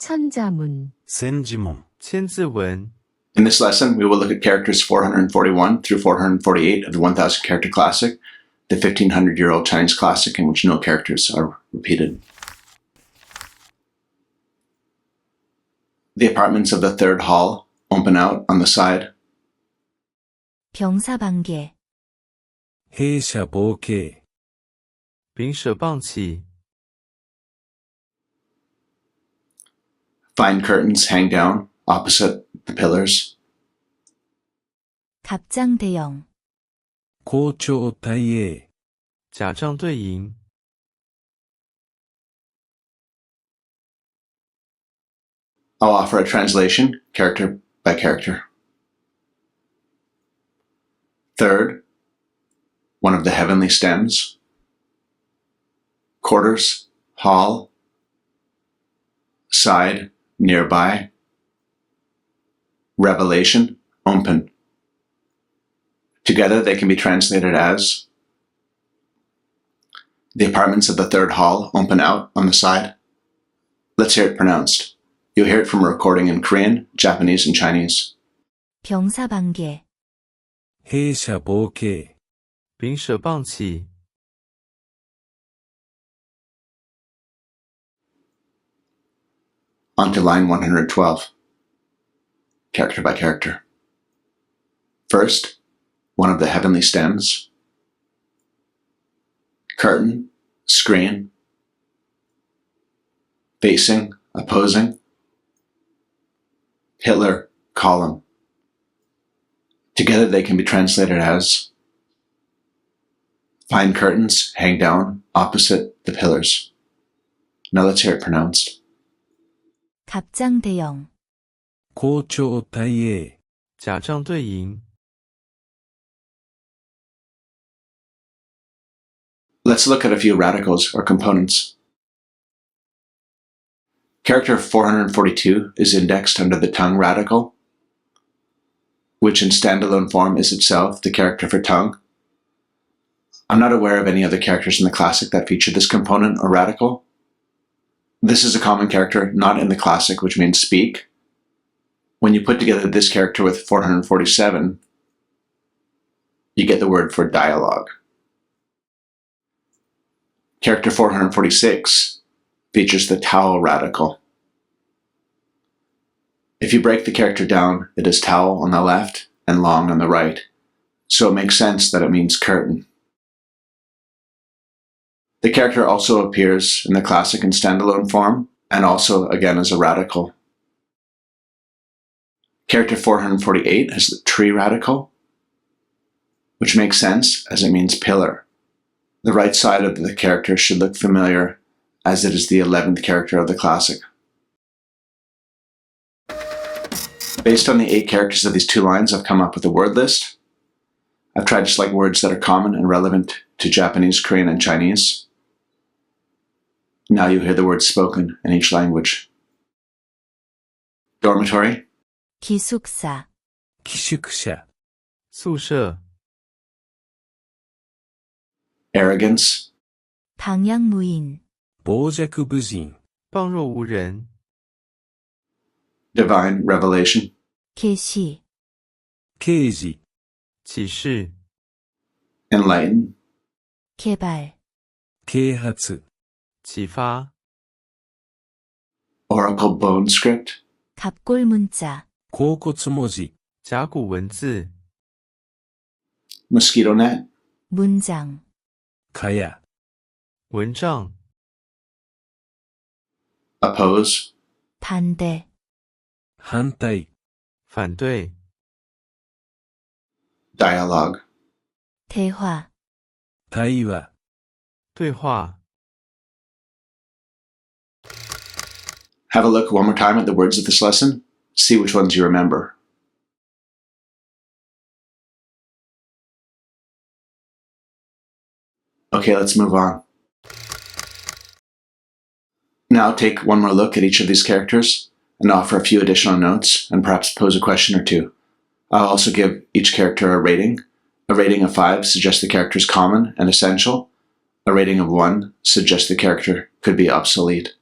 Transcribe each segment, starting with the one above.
천자문, 千字文、千字文. In this lesson, we will look at characters 441 through 448 of the 1,000 character classic, the 1,500-year-old Chinese classic in which no characters are repeated. The apartments of the third hall open out on the side. 병사 방개, 兵舎傍啓、丙舍傍啓. Fine curtains hang down opposite the pillars. 갑장 대영, 甲帳对楹、甲帐对楹. I'll offer a translation, character by character. Third, one of the heavenly stems. Quarters, hall. Side, nearby. Revelation, open. Together they can be translated as the apartments of the third hall open out on the side. Let's hear it pronounced. You'll hear it from a recording in Korean, Japanese, and Chinese. 병사 방개, 兵舎傍啓、丙舍傍啓. On to line 112. Character by character. First, one of the heavenly stems. Curtain, screen. Facing, opposing. Pillar, column. Together they can be translated as fine curtains hang down opposite the pillars. Now let's hear it pronounced. 갑장 대영, 甲帳对楹、甲帐对楹. Let's look at a few radicals or components. Character 442 is indexed under the tongue radical, which in standalone form is itself the character for tongue. I'm not aware of any other characters in the classic that feature this component or radical. This is a common character not in the classic, which means speak. When you put together this character with 447, you get the word for dialogue. Character 446 features the towel radical. If you break the character down, it is towel on the left and long on the right, so it makes sense that it means curtain. The character also appears in the classic in standalone form, and also again as a radical. Character 448 has the tree radical, which makes sense as it means pillar. The right side of the character should look familiar, as it is the 11th character of the classic. Based on the 8 characters of these 2 lines, I've come up with a word list. I've tried to select words that are common and relevant to Japanese, Korean, and Chinese. Now you hear the words spoken in each language. Dormitory, 기숙사,寄宿舎、宿舍. arrogance, 방향무인, 傍若無人、傍若无人. divine revelation, 계시, 啓示、启示. enlighten, 개발,啓発、启发. oracle bone script, 갑골문자, 甲骨文字、甲骨文字. mosquito net, 문장, 蚊帳、蚊帐. oppose, 반대, 反対、反对. dialogue. 대화, 対話、对话. Have a look one more time at the words of this lesson. See which ones you remember. Okay, let's move on. Now take one more look at each of these characters and offer a few additional notes and perhaps pose a question or two. I'll also give each character a rating. A rating of 5 suggests the character is common and essential. A rating of 1 suggests the character could be obsolete.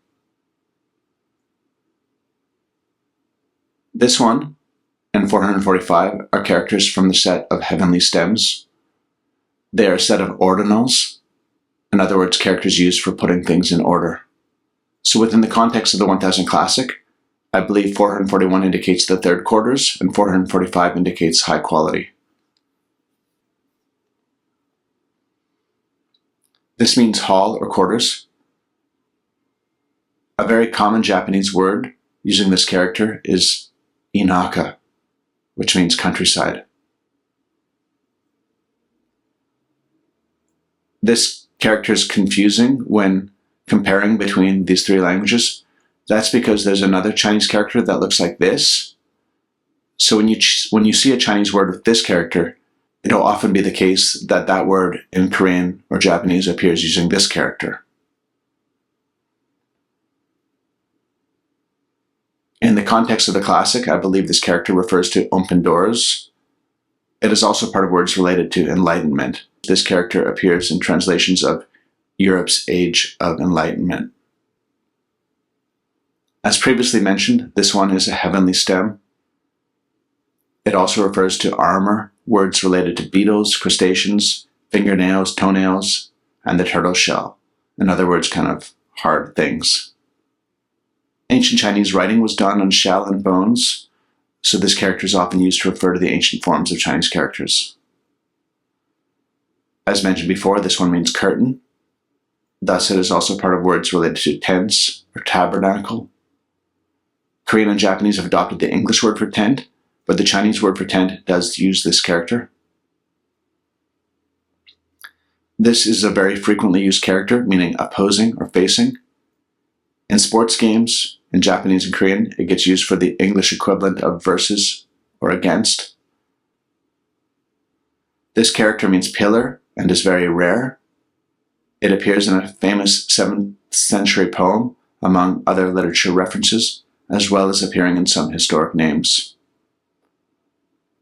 This one and 445 are characters from the set of heavenly stems. They are a set of ordinals, in other words, characters used for putting things in order. So within the context of the 1000 classic, I believe 441 indicates the third quarters and 445 indicates high quality. This means hall or quarters. A very common Japanese word using this character is inaka, which means countryside. This character is confusing when comparing between these three languages. That's because there's another Chinese character that looks like this. So when you see a Chinese word with this character, it'll often be the case that that word in Korean or Japanese appears using this character. In the context of the classic, I believe this character refers to open doors. It is also part of words related to enlightenment. This character appears in translations of Europe's Age of Enlightenment. As previously mentioned, this one is a heavenly stem. It also refers to armor, words related to beetles, crustaceans, fingernails, toenails, and the turtle shell. In other words, kind of hard things. Ancient Chinese writing was done on shell and bones, so this character is often used to refer to the ancient forms of Chinese characters. As mentioned before, this one means curtain. Thus, it is also part of words related to tents or tabernacle. Korean and Japanese have adopted the English word for tent, but the Chinese word for tent does use this character. This is a very frequently used character, meaning opposing or facing. In sports games, in Japanese and Korean, it gets used for the English equivalent of versus or against. This character means pillar and is very rare. It appears in a famous 7th century poem, among other literature references, as well as appearing in some historic names.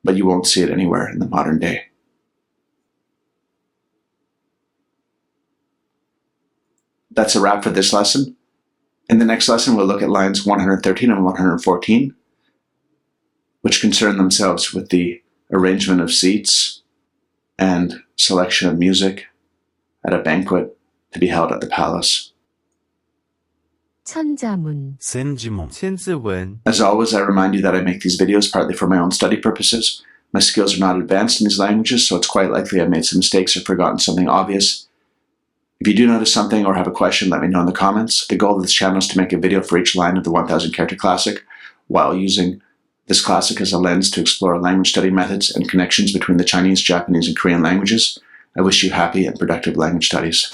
But you won't see it anywhere in the modern day. That's a wrap for this lesson. In the next lesson, we'll look at lines 113 and 114, which concern themselves with the arrangement of seats and selection of music at a banquet to be held at the palace. 천자문, Senjimon. 千字文 As always, I remind you that I make these videos partly for my own study purposes. My skills are not advanced in these languages, so it's quite likely I made some mistakes or forgotten something obvious. If you do notice something or have a question, let me know in the comments. The goal of this channel is to make a video for each line of the 1000 character classic, while using this classic as a lens to explore language study methods and connections between the Chinese, Japanese, and Korean languages. I wish you happy and productive language studies.